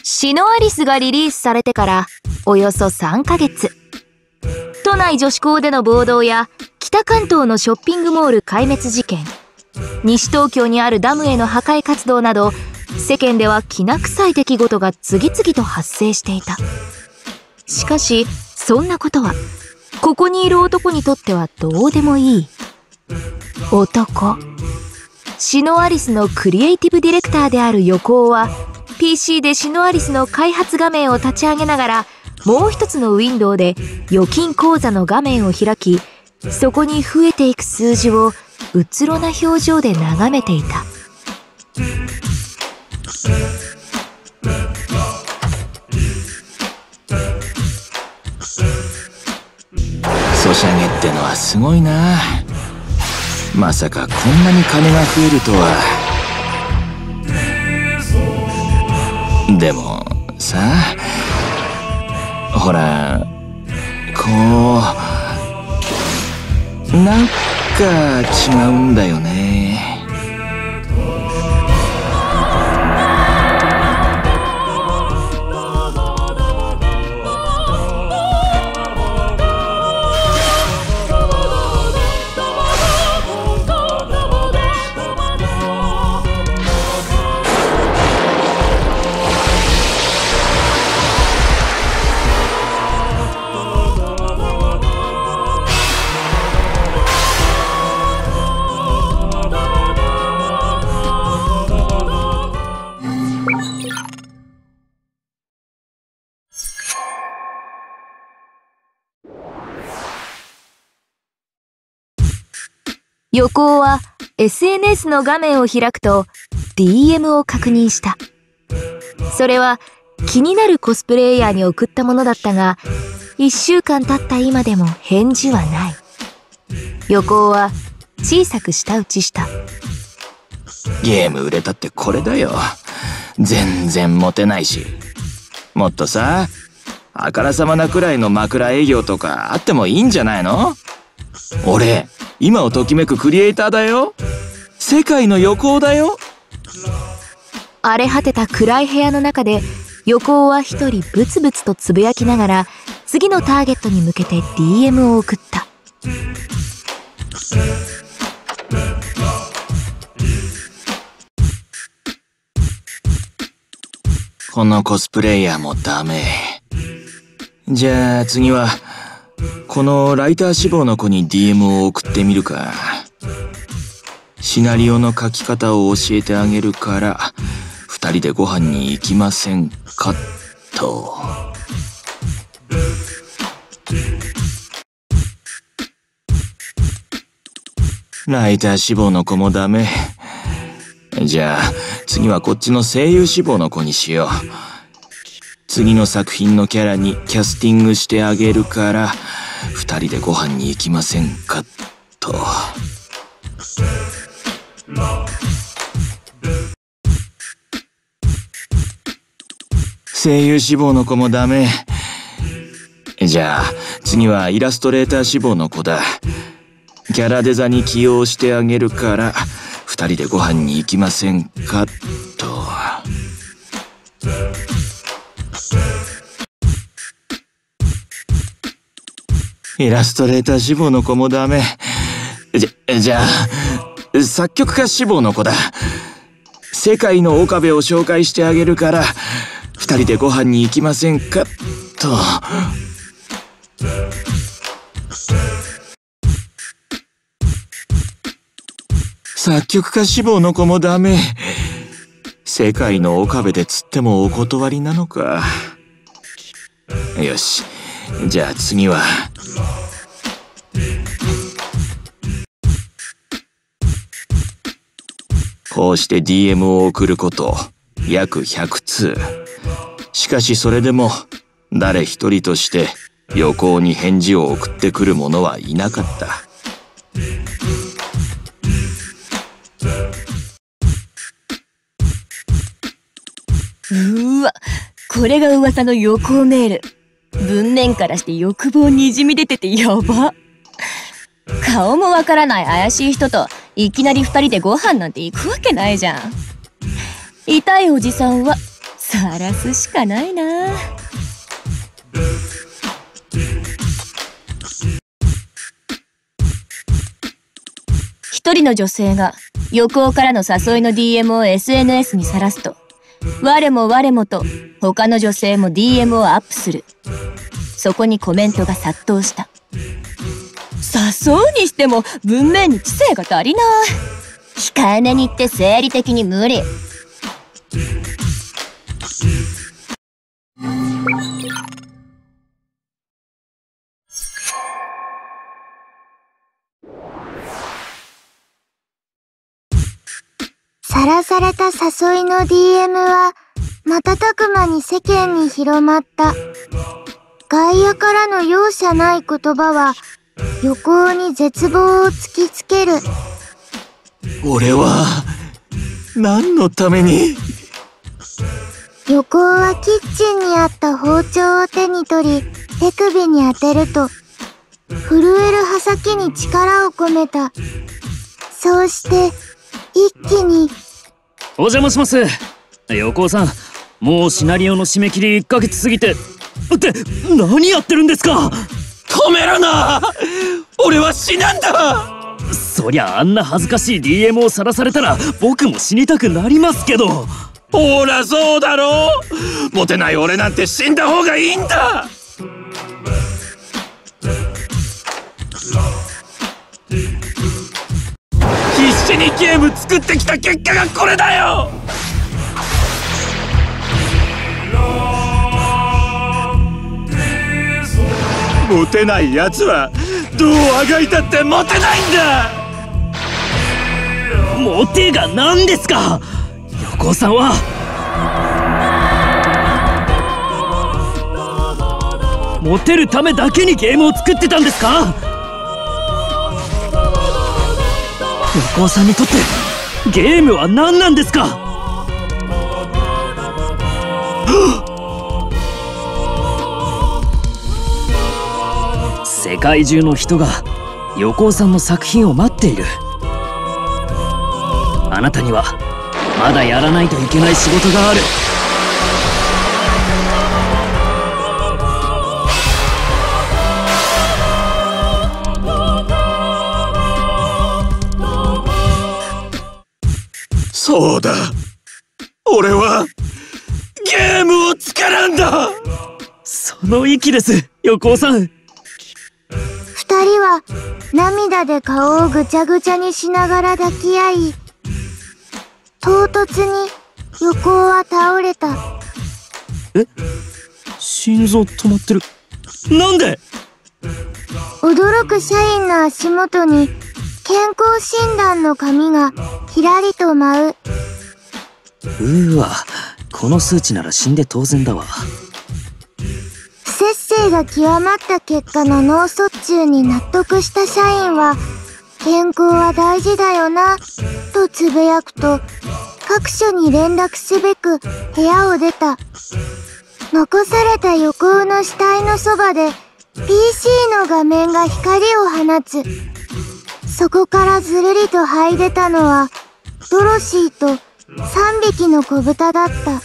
シノアリスがリリースされてからおよそ3ヶ月。都内女子校での暴動や北関東のショッピングモール壊滅事件、西東京にあるダムへの破壊活動など、世間ではきな臭い出来事が次々と発生していた。しかしそんなことはここにいる男にとってはどうでもいい。男、シノアリスのクリエイティブディレクターである横尾は PC でシノアリスの開発画面を立ち上げながら、もう一つのウィンドウで預金口座の画面を開き、そこに増えていく数字をうつろな表情で眺めていた。ソシャゲってのはすごいな。まさかこんなに金が増えるとは。でもさ、ほら、こうなんか違うんだよね。横尾は SNS の画面を開くと DM を確認した。それは気になるコスプレイヤーに送ったものだったが、1週間経った今でも返事はない。横尾は小さく舌打ちした。ゲーム売れたってこれだよ。全然モテないし。もっとさ、あからさまなくらいの枕営業とかあってもいいんじゃないの？俺今をときめくクリエイターだよ。世界の横尾だよ。荒れ果てた暗い部屋の中で横尾は一人ブツブツとつぶやきながら次のターゲットに向けて DM を送った。このコスプレイヤーもダメ。じゃあ次はこのライター志望の子に DM を送ってみるか。シナリオの書き方を教えてあげるから2人でご飯に行きませんかと。ライター志望の子もダメ。じゃあ次はこっちの声優志望の子にしよう。次の作品のキャラにキャスティングしてあげるから2人でご飯に行きませんかと。声優志望の子もダメ。じゃあ次はイラストレーター志望の子だ。キャラデザに起用してあげるから2人でご飯に行きませんかと。イラストレーター志望の子もダメ。じゃあ作曲家志望の子だ。世界の岡部を紹介してあげるから2人でご飯に行きませんかと。作曲家志望の子もダメ。世界の岡部でつってもお断りなのか。よし、じゃあ次はこうして DM を送ること約100通。しかしそれでも誰一人として横尾に返事を送ってくる者はいなかった。うわ、これが噂の予行メール。文面からして欲望にじみ出ててやば。顔もわからない怪しい人といきなり2人でご飯なんて行くわけないじゃん。痛いおじさんは晒すしかないな。一人の女性が横尾からの誘いの DM を SNS にさらすと、我も我もと他の女性も DM をアップする。そこにコメントが殺到した。誘うにしても文面に知性が足りない。控えめに言って生理的に無理。さらされた誘いの DM は瞬く間に世間に広まった。外野からの容赦ない言葉は横尾に絶望を突きつける。俺は何のために。横尾はキッチンにあった包丁を手に取り手首に当てると、震える刃先に力を込めた。そうして一気に。お邪魔します。横尾さん、もうシナリオの締め切り1ヶ月過ぎて。って何やってるんですか。止めるな。俺は死なんだ。そりゃあんな恥ずかしい DM をさらされたら僕も死にたくなりますけど。ほらそうだろう。モテない俺なんて死んだ方がいいんだ。必死にゲーム作ってきた結果がこれだよ。モテないやつはどうあがいたってモテないんだ。モテが何ですか。横尾さんはモテるためだけにゲームを作ってたんですか。横尾さんにとってゲームは何なんですか。世界中の人が横尾さんの作品を待っている。あなたにはまだやらないといけない仕事がある。そうだ、俺はゲームを作るんだ。その意気です、横尾さん。二人は涙で顔をぐちゃぐちゃにしながら抱き合い、唐突に横尾は倒れた。心臓止まってる。なんで。驚く社員の足元に健康診断の紙がひらりと舞う。わ、この数値なら死んで当然だわ。不摂生が極まった結果の脳卒中に納得した社員は、健康は大事だよなとつぶやくと、各所に連絡すべく部屋を出た。残された横尾の死体のそばで PC の画面が光を放つ。そこからずるりと這い出たのはドロシーと3匹の子豚だった。